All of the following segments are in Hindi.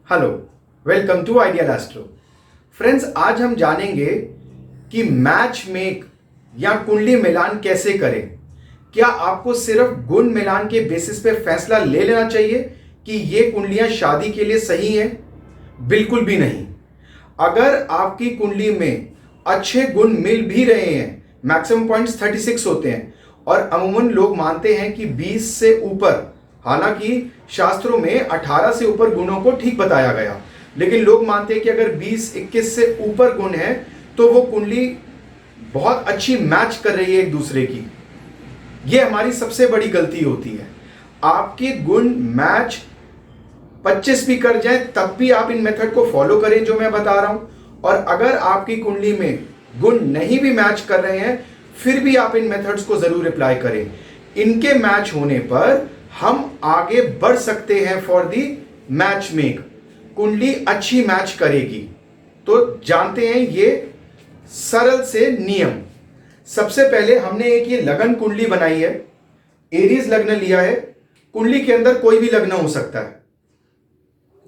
Hello, welcome to Ideal Astro. Friends, आज हम जानेंगे कि मैच मेक या कुंडली मिलान कैसे करें। क्या आपको सिर्फ गुण मिलान के बेसिस पे फैसला ले लेना चाहिए कि ये कुंडलियां शादी के लिए सही हैं? बिल्कुल भी नहीं। अगर आपकी कुंडली में अच्छे गुण मिल भी रहे हैं, मैक्सिमम पॉइंट्स 36 होते हैं और अमूमन लोग मानते हैं कि 20 से ऊपर, हालांकि शास्त्रों में 18 से ऊपर गुणों को ठीक बताया गया, लेकिन लोग मानते हैं कि अगर 20-21 से ऊपर गुण है तो वो कुंडली बहुत अच्छी मैच कर रही है एक दूसरे की। ये हमारी सबसे बड़ी गलती होती है। आपके गुण मैच 25 भी कर जाए तब भी आप इन मेथड को फॉलो करें जो मैं बता रहा हूं, और अगर आपकी कुंडली में गुण नहीं भी मैच कर रहे हैं फिर भी आप इन मेथड्स को जरूर अप्लाई करें। इनके मैच होने पर हम आगे बढ़ सकते हैं फॉर दी मैच मेक। कुंडली अच्छी मैच करेगी। तो जानते हैं ये सरल से नियम। सबसे पहले हमने एक ये लगन कुंडली बनाई है, एरीज लग्न लिया है। कुंडली के अंदर कोई भी लग्न हो सकता है,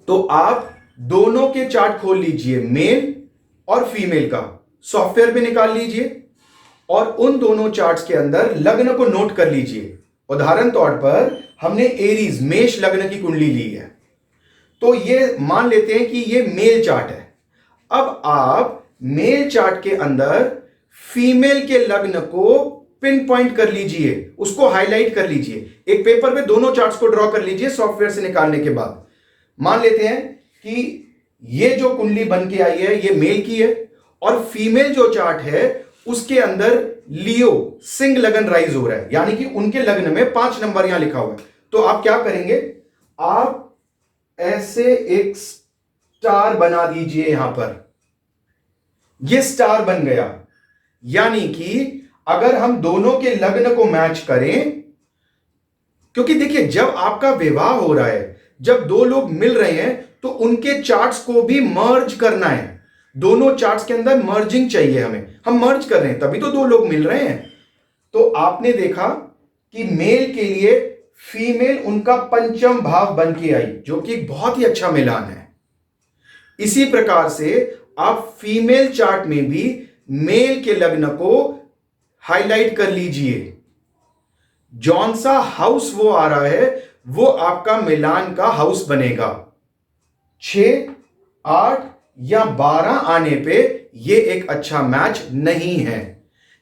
तो आप दोनों के चार्ट खोल लीजिए, मेल और फीमेल का सॉफ्टवेयर पे निकाल लीजिए और उन दोनों चार्ट्स के अंदर लग्न को नोट कर लीजिए। उदाहरण तौर पर हमने एरीज मेष लग्न की कुंडली ली है, तो ये मान लेते हैं कि ये मेल चार्ट है। अब आप मेल चार्ट के अंदर फीमेल के लग्न को पिन पॉइंट कर लीजिए, उसको हाईलाइट कर लीजिए। एक पेपर पे दोनों चार्ट्स को ड्रॉ कर लीजिए सॉफ्टवेयर से निकालने के बाद। मान लेते हैं कि ये जो कुंडली बन के आई है ये मेल की है और फीमेल जो चार्ट है उसके अंदर लियो सिंह लगन राइज हो रहा है, यानी कि उनके लग्न में 5 नंबर यहां लिखा हुआ है। तो आप क्या करेंगे, आप ऐसे एक स्टार बना दीजिए यहां पर। ये स्टार बन गया, यानी कि अगर हम दोनों के लग्न को मैच करें, क्योंकि देखिए जब आपका विवाह हो रहा है, जब दो लोग मिल रहे हैं तो उनके चार्ट्स को भी मर्ज करना है। दोनों चार्ट्स के अंदर मर्जिंग चाहिए हमें, हम मर्ज कर रहे हैं तभी तो दो लोग मिल रहे हैं। तो आपने देखा कि मेल के लिए फीमेल उनका पंचम भाव बन के आई, जो कि बहुत ही अच्छा मिलान है। इसी प्रकार से आप फीमेल चार्ट में भी मेल के लग्न को हाईलाइट कर लीजिए। जौन सा हाउस वो आ रहा है वो आपका मिलान का हाउस बनेगा। 6, 8 या 12 आने पे ये एक अच्छा मैच नहीं है।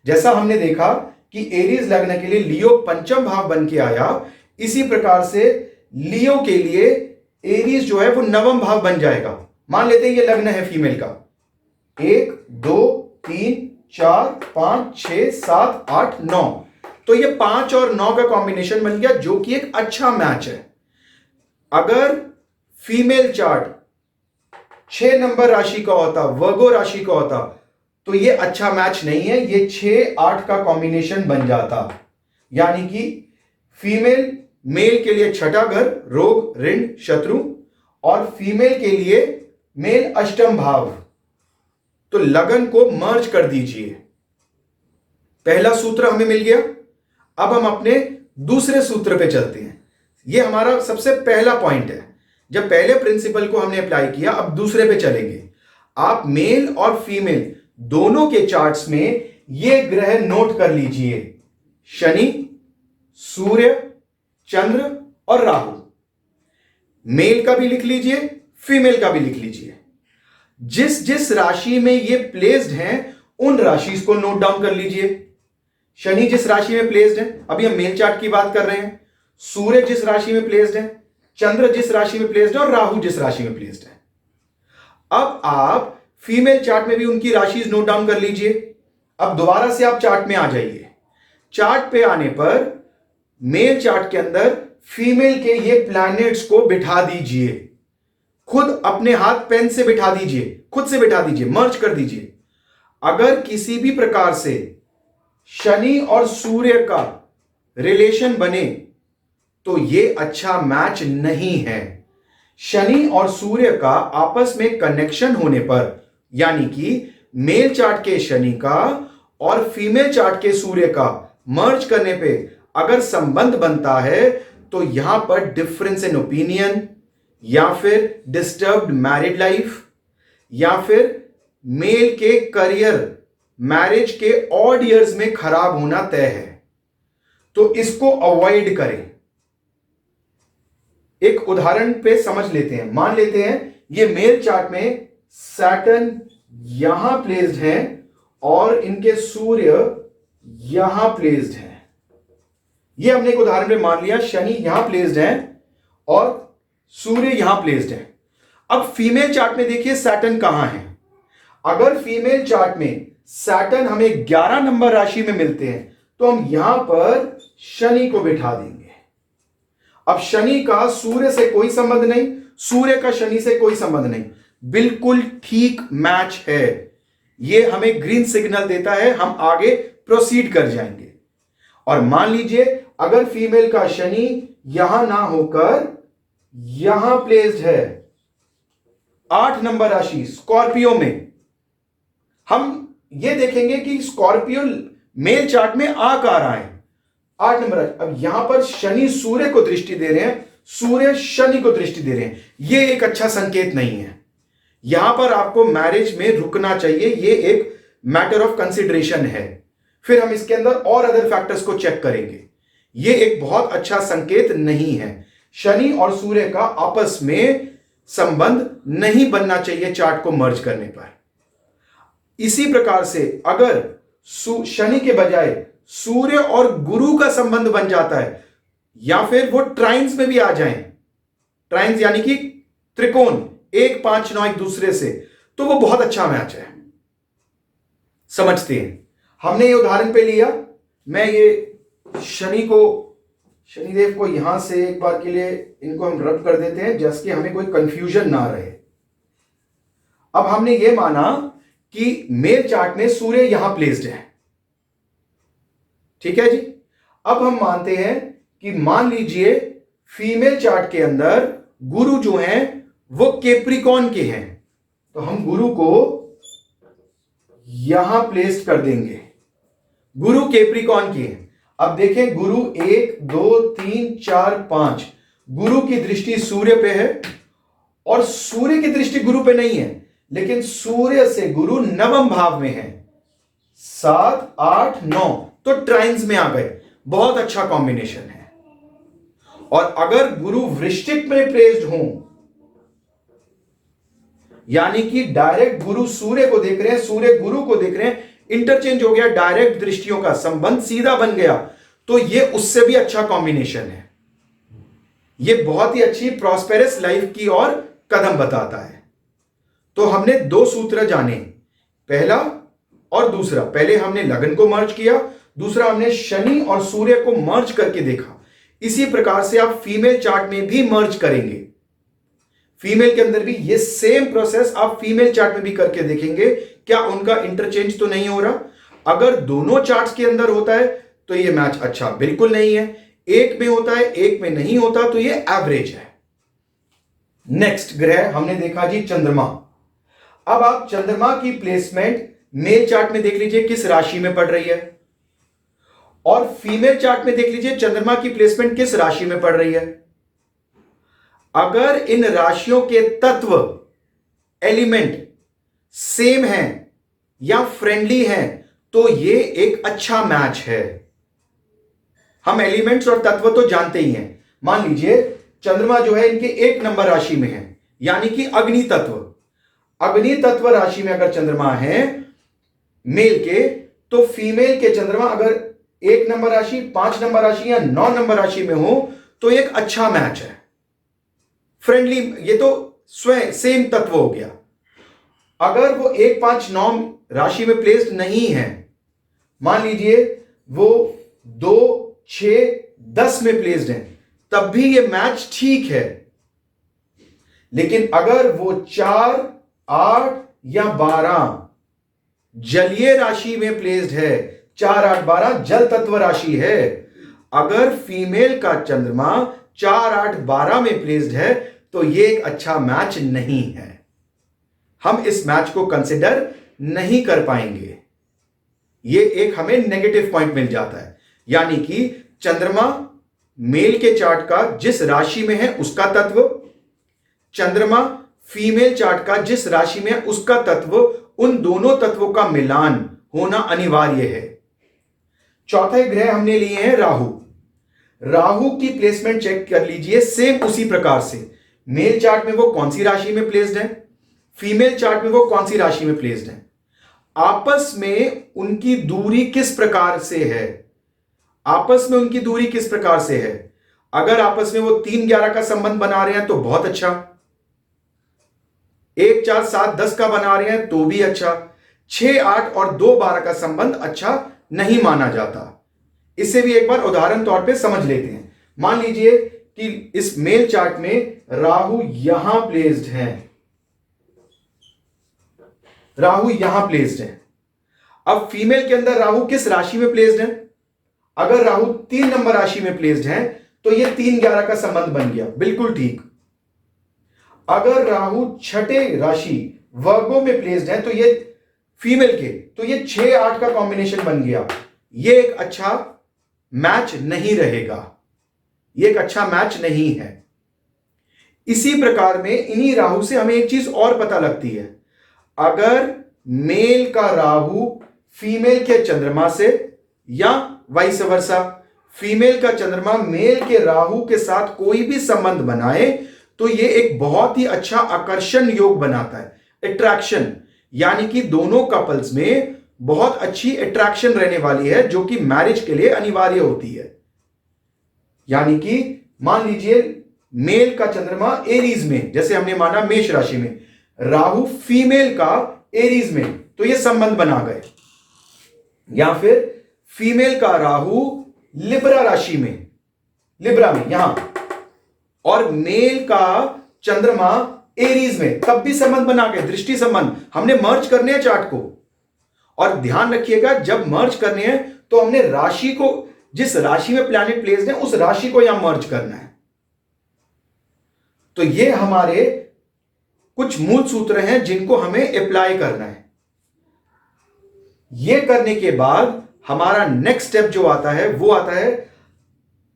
जैसा हमने देखा कि एरीज लग्न के लिए लियो पंचम भाव बन के आया, इसी प्रकार से लियो के लिए एरीज जो है वो नवम भाव बन जाएगा। मान लेते हैं ये लग्न है फीमेल का, 1, 2, 3, 4, 5, 6, 7, 8, 9। तो ये 5 और 9 का कॉम्बिनेशन बन गया, जो कि एक अच्छा मैच है। अगर फीमेल चार्ट 6 नंबर राशि का होता, वर्गो राशि का होता, तो ये अच्छा मैच नहीं है। ये 6, 8 का कॉम्बिनेशन बन जाता, यानी कि फीमेल मेल के लिए छठा घर रोग ऋण शत्रु और फीमेल के लिए मेल अष्टम भाव। तो लगन को मर्ज कर दीजिए। पहला सूत्र हमें मिल गया। अब हम अपने दूसरे सूत्र पे चलते हैं। यह हमारा सबसे पहला पॉइंट है। जब पहले प्रिंसिपल को हमने अप्लाई किया, अब दूसरे पे चलेंगे। आप मेल और फीमेल दोनों के चार्ट्स में ये ग्रह नोट कर लीजिए, शनि, सूर्य, चंद्र और राहु। मेल का भी लिख लीजिए, फीमेल का भी लिख लीजिए। जिस जिस राशि में ये प्लेस्ड हैं उन राशि को नोट डाउन कर लीजिए। शनि जिस राशि में प्लेस्ड है, अभी हम मेल चार्ट की बात कर रहे हैं, सूर्य जिस राशि में प्लेस्ड है, चंद्र जिस राशि में प्लेस्ड है और राहु जिस राशि में प्लेस्ड है। अब आप फीमेल चार्ट में भी उनकी राशि नोट डाउन कर लीजिए। अब दोबारा से आप चार्ट में आ जाइए। चार्ट पे आने पर मेल चार्ट के अंदर फीमेल के ये प्लैनेट्स को बिठा दीजिए। खुद अपने हाथ पेन से बिठा दीजिए, खुद से बिठा दीजिए, मर्ज कर दीजिए। अगर किसी भी प्रकार से शनि और सूर्य का रिलेशन बने तो ये अच्छा मैच नहीं है। शनि और सूर्य का आपस में कनेक्शन होने पर, यानी कि मेल चार्ट के शनि का और फीमेल चार्ट के सूर्य का मर्ज करने पे अगर संबंध बनता है तो यहां पर डिफरेंस इन ओपिनियन या फिर डिस्टर्ब्ड मैरिड लाइफ, या फिर मेल के करियर मैरिज के ऑड ईयर्स में खराब होना तय है, तो इसको अवॉइड करें। एक उदाहरण पे समझ लेते हैं। मान लेते हैं ये मेल चार्ट में सैटर्न यहां प्लेस्ड है और इनके सूर्य यहां प्लेस्ड है। ये हमने एक उदाहरण में मान लिया, शनि यहां प्लेस्ड है और सूर्य यहां प्लेस्ड है। अब फीमेल चार्ट में देखिए सैटर्न कहां है। अगर फीमेल चार्ट में सैटर्न हमें 11 नंबर राशि में मिलते हैं तो हम यहां पर शनि को बिठा देंगे। अब शनि का सूर्य से कोई संबंध नहीं, सूर्य का शनि से कोई संबंध नहीं, बिल्कुल ठीक मैच है। यह हमें ग्रीन सिग्नल देता है, हम आगे प्रोसीड कर जाएंगे। और मान लीजिए अगर फीमेल का शनि यहां ना होकर यहां प्लेस्ड है 8 नंबर राशि स्कॉर्पियो में, हम यह देखेंगे कि स्कॉर्पियो मेल चार्ट में आ कहां रहा है 8 नंबर। अब यहां पर शनि सूर्य को दृष्टि दे रहे हैं, सूर्य शनि को दृष्टि दे रहे हैं, यह एक अच्छा संकेत नहीं है। यहां पर आपको मैरिज में रुकना चाहिए, यह एक मैटर ऑफ कंसिडरेशन है। फिर हम इसके अंदर और अदर फैक्टर्स को चेक करेंगे। यह एक बहुत अच्छा संकेत नहीं है। शनि और सूर्य का आपस में संबंध नहीं बनना चाहिए चार्ट को मर्ज करने पर। इसी प्रकार से अगर शनि के बजाय सूर्य और गुरु का संबंध बन जाता है, या फिर वो ट्राइन्स में भी आ जाएं, ट्राइन्स यानी कि त्रिकोण 1, 5, 9 एक दूसरे से, तो वो बहुत अच्छा मैच है। समझते हैं, हमने ये उदाहरण पे लिया। मैं ये शनिदेव को यहां से एक बार के लिए इनको हम रब कर देते हैं, जैसे कि हमें कोई कंफ्यूजन ना रहे। अब हमने ये माना कि मेल चार्ट में सूर्य यहां प्लेस्ड है, ठीक है जी। अब हम मानते हैं कि मान लीजिए फीमेल चार्ट के अंदर गुरु जो हैं वो कैप्रिकॉर्न के हैं, तो हम गुरु को यहां प्लेस कर देंगे। गुरु कैप्रिकॉर्न के हैं। अब देखें गुरु 1, 2, 3, 4, 5, गुरु की दृष्टि सूर्य पे है और सूर्य की दृष्टि गुरु पे नहीं है, लेकिन सूर्य से गुरु नवम भाव में है, 7, 8, 9, तो ट्राइन्स में आ गए। बहुत अच्छा कॉम्बिनेशन है। और अगर गुरु वृश्चिक में प्लेस्ड हो, यानी कि डायरेक्ट गुरु सूर्य को देख रहे हैं, सूर्य गुरु को देख रहे हैं, इंटरचेंज हो गया, डायरेक्ट दृष्टियों का संबंध सीधा बन गया, तो यह उससे भी अच्छा कॉम्बिनेशन है। यह बहुत ही अच्छी प्रॉस्पेरस लाइफ की ओर कदम बताता है। तो हमने 2 सूत्र जाने, पहला और दूसरा। पहले हमने लगन को मर्ज किया, दूसरा हमने शनि और सूर्य को मर्ज करके देखा। इसी प्रकार से आप फीमेल चार्ट में भी मर्ज करेंगे। फीमेल के अंदर भी ये सेम प्रोसेस आप फीमेल चार्ट में भी करके देखेंगे, क्या उनका इंटरचेंज तो नहीं हो रहा। अगर दोनों चार्ट्स के अंदर होता है तो ये मैच अच्छा बिल्कुल नहीं है, एक में होता है एक में नहीं होता तो ये एवरेज है। नेक्स्ट ग्रह हमने देखा जी चंद्रमा। अब आप चंद्रमा की प्लेसमेंट मेल चार्ट में देख लीजिए किस राशि में पड़ रही है, और फीमेल चार्ट में देख लीजिए चंद्रमा की प्लेसमेंट किस राशि में पड़ रही है। अगर इन राशियों के तत्व एलिमेंट सेम हैं या फ्रेंडली हैं तो ये एक अच्छा मैच है। हम एलिमेंट्स और तत्व तो जानते ही हैं। मान लीजिए चंद्रमा जो है इनके 1 नंबर राशि में है, यानी कि अग्नि तत्व। अग्नि तत्व राशि में अगर चंद्रमा है मेल के, तो फीमेल के चंद्रमा अगर 1 नंबर राशि, 5 नंबर राशि या 9 नंबर राशि में हो तो एक अच्छा मैच है, फ्रेंडली। ये तो स्वयं सेम तत्व हो गया। अगर वो 1, 5, 9 राशि में प्लेस्ड नहीं है, मान लीजिए वो 2, 6, 10 में प्लेस्ड है, तब भी ये मैच ठीक है। लेकिन अगर वो 4, 8 या 12 जलीय राशि में प्लेस्ड है, 4, 8, 12 जल तत्व राशि है, अगर फीमेल का चंद्रमा 4, 8, 12 में प्लेस्ड है तो ये एक अच्छा मैच नहीं है। हम इस मैच को कंसिडर नहीं कर पाएंगे। ये एक हमें नेगेटिव पॉइंट मिल जाता है, यानी कि चंद्रमा मेल के चार्ट का जिस राशि में है उसका तत्व, चंद्रमा फीमेल चार्ट का जिस राशि में उसका तत्व, उन दोनों तत्वों का मिलान होना अनिवार्य है। चौथे ग्रह हमने लिए हैं राहु। राहु की प्लेसमेंट चेक कर लीजिए, सेम उसी प्रकार से मेल चार्ट में वो कौन सी राशि में प्लेस्ड है, फीमेल चार्ट में वो कौन सी राशि में प्लेस्ड है, आपस में उनकी दूरी किस प्रकार से है, आपस में उनकी दूरी किस प्रकार से है। अगर आपस में वो 3-11 का संबंध बना रहे हैं तो बहुत अच्छा, 1-4-7-10 का बना रहे हैं तो भी अच्छा, 6-8 और 2-12 का संबंध अच्छा नहीं माना जाता। इसे भी एक बार उदाहरण तौर पे समझ लेते हैं। मान लीजिए कि इस मेल चार्ट में राहु यहां प्लेस्ड है, राहु यहां प्लेस्ड है। अब फीमेल के अंदर राहु किस राशि में प्लेस्ड है? अगर राहु 3 नंबर राशि में प्लेस्ड है तो यह 3-11 का संबंध बन गया, बिल्कुल ठीक। अगर राहु छठे राशि वर्गो में प्लेस्ड है तो ये फीमेल के, तो ये 6-8 का कॉम्बिनेशन बन गया। ये एक अच्छा मैच नहीं रहेगा, ये एक अच्छा मैच नहीं है। इसी प्रकार में इन्हीं राहु से हमें एक चीज और पता लगती है। अगर मेल का राहु फीमेल के चंद्रमा से, या वाइस वर्सा, फीमेल का चंद्रमा मेल के राहु के साथ कोई भी संबंध बनाए तो यह एक बहुत ही अच्छा आकर्षण योग बनाता है, अट्रैक्शन। यानी कि दोनों कपल्स में बहुत अच्छी अट्रैक्शन रहने वाली है, जो कि मैरिज के लिए अनिवार्य होती है। यानी कि मान लीजिए मेल का चंद्रमा एरीज में, जैसे हमने माना मेष राशि में, राहु फीमेल का एरीज में, तो ये संबंध बना गए। या फिर फीमेल का राहु लिब्रा राशि में, लिब्रा में यहां, और मेल का चंद्रमा एरीज में, तब भी संबंध बना गए, दृष्टि संबंध। हमने मर्ज करने हैं चार्ट को, और ध्यान रखिएगा जब मर्ज करने हैं तो हमने राशि को, जिस राशि में प्लैनेट प्लेस्ड है उस राशि को यहां मर्ज करना है। तो ये हमारे कुछ मूल सूत्र हैं जिनको हमें अप्लाई करना है। ये करने के बाद हमारा नेक्स्ट स्टेप जो आता है वो आता है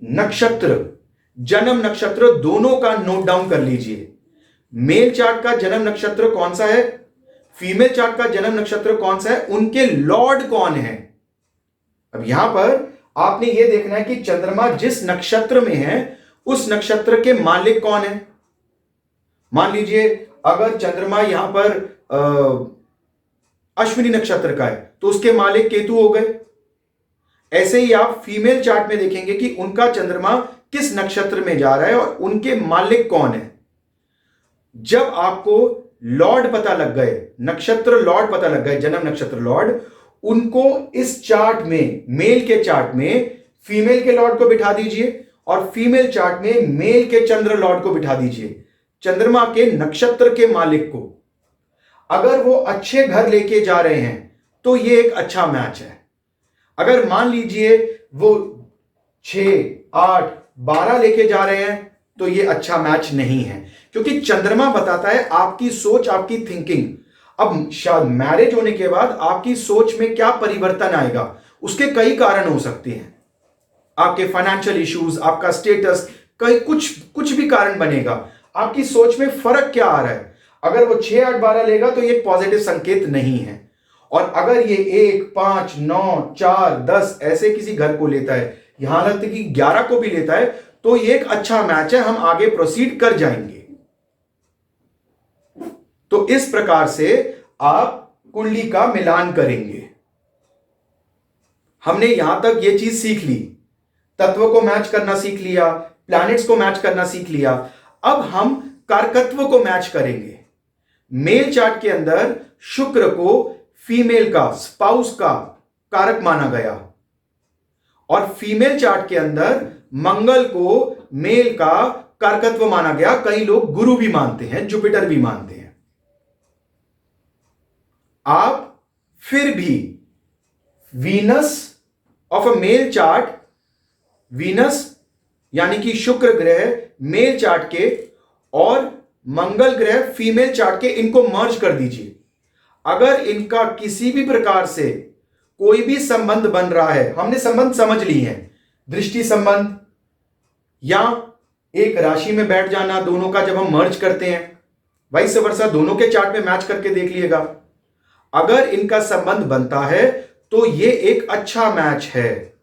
नक्षत्र, जन्म नक्षत्र दोनों का नोट डाउन कर लीजिए। मेल चार्ट का जन्म नक्षत्र कौन सा है, फीमेल चार्ट का जन्म नक्षत्र कौन सा है, उनके लॉर्ड कौन है। अब यहां पर आपने यह देखना है कि चंद्रमा जिस नक्षत्र में है उस नक्षत्र के मालिक कौन है। मान लीजिए अगर चंद्रमा यहां पर अश्विनी नक्षत्र का है तो उसके मालिक केतु हो गए। ऐसे ही आप फीमेल चार्ट में देखेंगे कि उनका चंद्रमा किस नक्षत्र में जा रहा है और उनके मालिक कौन है। जब आपको लॉर्ड पता लग गए, नक्षत्र लॉर्ड पता लग गए, जन्म नक्षत्र लॉर्ड, उनको इस चार्ट में, मेल के चार्ट में फीमेल के लॉर्ड को बिठा दीजिए और फीमेल चार्ट में मेल के चंद्र लॉर्ड को बिठा दीजिए, चंद्रमा के नक्षत्र के मालिक को। अगर वो अच्छे घर लेके जा रहे हैं तो ये एक अच्छा मैच है। अगर मान लीजिए वो 6, 8, 12 लेके जा रहे हैं तो ये अच्छा मैच नहीं है, क्योंकि चंद्रमा बताता है आपकी सोच, आपकी थिंकिंग। अब शायद मैरिज होने के बाद आपकी सोच में क्या परिवर्तन आएगा, उसके कई कारण हो सकते हैं। आपके फाइनेंशियल इश्यूज, आपका स्टेटस, कई कुछ भी कारण बनेगा। आपकी सोच में फर्क क्या आ रहा है। अगर वो 6, 8, 12 लेगा तो ये पॉजिटिव संकेत नहीं है। और अगर ये 1, 5, 9, 4, 10 ऐसे किसी घर को लेता है, यहां तक कि 11 को भी लेता है, तो ये एक अच्छा मैच है, हम आगे प्रोसीड कर जाएंगे। तो इस प्रकार से आप कुंडली का मिलान करेंगे। हमने यहां तक ये चीज सीख ली, तत्वों को मैच करना सीख लिया, प्लैनेट्स को मैच करना सीख लिया। अब हम कारकत्व को मैच करेंगे। मेल चार्ट के अंदर शुक्र को फीमेल का, स्पाउस का कारक माना गया, और फीमेल चार्ट के अंदर मंगल को मेल का कारकत्व माना गया। कई लोग गुरु भी मानते हैं, जुपिटर भी मानते हैं। आप फिर भी Venus of a male chart, Venus यानी कि शुक्र ग्रह मेल चार्ट के और मंगल ग्रह फीमेल चार्ट के, इनको मर्ज कर दीजिए। अगर इनका किसी भी प्रकार से कोई भी संबंध बन रहा है, हमने संबंध समझ ली है, दृष्टि संबंध या एक राशि में बैठ जाना दोनों का जब हम मर्ज करते हैं, वाइस वर्सा दोनों के चार्ट में मैच करके देख लिएगा। अगर इनका संबंध बनता है तो ये एक अच्छा मैच है,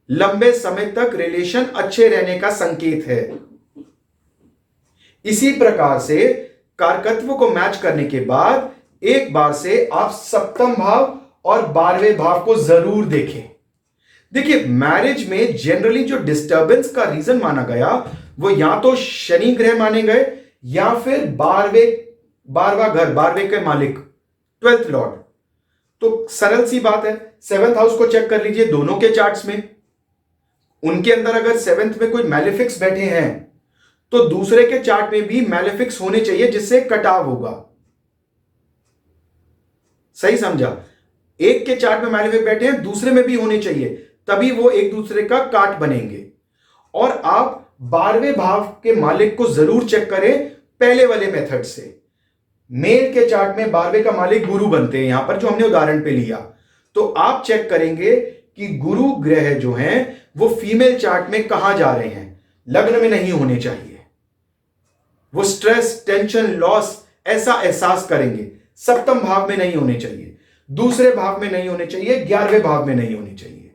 लंबे समय तक रिलेशन अच्छे रहने का संकेत है। इसी प्रकार से कारकत्व को मैच करने के बाद एक बार से आप सप्तम भाव और 12वें भाव को जरूर देखें। देखिए, मैरिज में जनरली जो डिस्टर्बेंस का रीजन माना गया वो या तो शनि ग्रह माने गए या फिर 12वां घर, 12वें के मालिक, 12th लॉर्ड। तो सरल सी बात है, 7th हाउस को चेक कर लीजिए दोनों के चार्ट्स में। उनके अंदर अगर 7th में कोई मैलेफिक्स बैठे हैं तो दूसरे के चार्ट में भी मैलेफिक्स होने चाहिए, जिससे कटाव होगा। सही समझा? एक के चार्ट में मैलेफिक बैठे हैं, दूसरे में भी होने चाहिए, तभी वो एक दूसरे का काट बनेंगे। और आप 12वें भाव के मालिक को जरूर चेक करें पहले वाले मेथड से। मेल के चार्ट में 12वें का मालिक गुरु बनते हैं, यहां पर जो हमने उदाहरण पे लिया, तो आप चेक करेंगे कि गुरु ग्रह जो हैं वो फीमेल चार्ट में कहां जा रहे हैं। लग्न में नहीं होने चाहिए। वो स्ट्रेस, टेंशन, लॉस ऐसा एहसास करेंगे। सप्तम भाव में नहीं होने चाहिए, दूसरे भाव में नहीं होने चाहिए, 11वें भाव में नहीं होने चाहिए।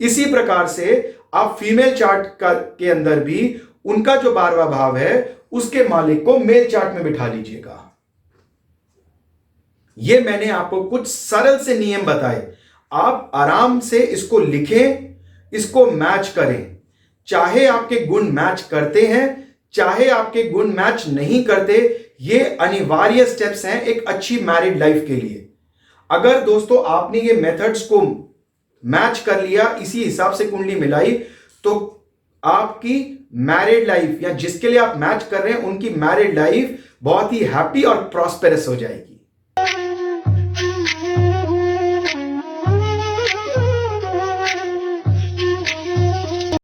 इसी प्रकार से आप फीमेल चार्ट के अंदर भी उनका जो 12वां भाव है उसके मालिक को मेल चार्ट में बिठा लीजिएगा। ये मैंने आपको कुछ सरल से नियम बताए, आप आराम से इसको लिखें, इसको मैच करें। चाहे आपके गुण मैच करते हैं, चाहे आपके गुण मैच नहीं करते, ये अनिवार्य स्टेप्स हैं एक अच्छी मैरिड लाइफ के लिए। अगर दोस्तों आपने ये मेथड्स को मैच कर लिया, इसी हिसाब से कुंडली मिलाई, तो आपकी मैरिड लाइफ या जिसके लिए आप मैच कर रहे हैं उनकी मैरिड लाइफ बहुत ही हैप्पी और प्रॉस्पेरस हो जाएगी।